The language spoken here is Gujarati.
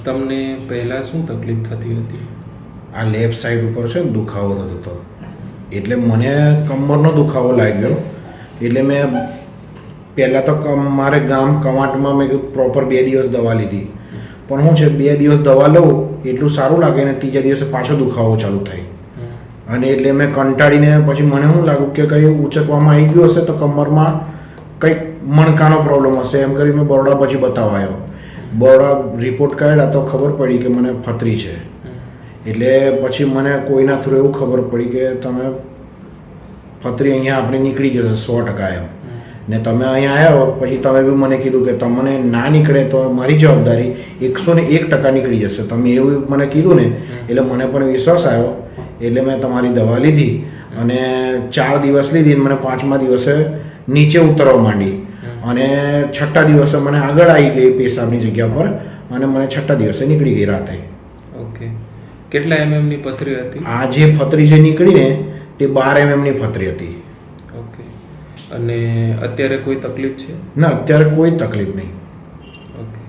તમને પહેલાં શું તકલીફ થતી હતી? આ લેફ્ટ સાઈડ ઉપર છે ને દુખાવો થતો હતો, એટલે મને કમરનો દુખાવો લાગ્યો. એટલે મેં પહેલાં તો મારે ગામ કવાંટમાં મેં પ્રોપર 2 દિવસ દવા લીધી. પણ શું છે, 2 દિવસ દવા લઉં એટલું સારું લાગે ને ત્રીજા દિવસે પાછો દુખાવો ચાલુ થાય. અને એટલે મેં કંટાળીને પછી મને શું લાગ્યું કે કંઈ ઉચકવામાં આવી ગયું હશે તો કમરમાં કંઈક મણકાનો પ્રોબ્લેમ હશે એમ કરી મેં બરોડા પછી બતાવવા આવ્યો. બરોડા રિપોર્ટ કાઢ્યા તો ખબર પડી કે મને પથરી છે. એટલે પછી મને કોઈના થ્રુ એવું ખબર પડી કે તમે પથરી અહીંયા આપણે નીકળી જશે 100% એમ. ને તમે અહીંયા આવ્યા પછી તમે બી મને કીધું કે તમને ના નીકળે તો મારી જવાબદારી, 101% નીકળી જશે. તમે એવું મને કીધું ને એટલે મને પણ વિશ્વાસ આવ્યો. એટલે મેં તમારી દવા લીધી અને 4 દિવસ લીધી. મને 5મા દિવસે નીચે ઉતરવા માંડી અને 6ઠ્ઠા દિવસે મને આગળ આવી ગઈ પેશાબની જગ્યા પર અને મને 6ઠ્ઠા દિવસે નીકળી ગઈ રાતે. ઓકે, કેટલા એમએમની પથરી હતી? આ જે પથરી જે નીકળી ને તે 12 એમએમની પથરી હતી. ઓકે, અને અત્યારે કોઈ તકલીફ છે? ના, અત્યારે કોઈ તકલીફ નહીં. ઓકે.